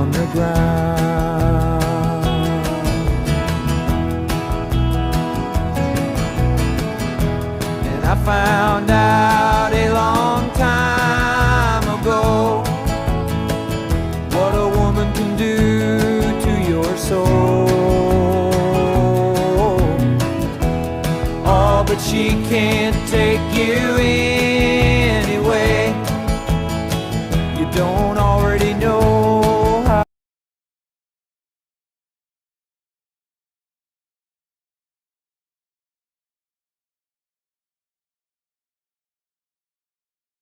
on the ground. And I found out a long time ago what a woman can do to your soul. Oh, but she can't take you in.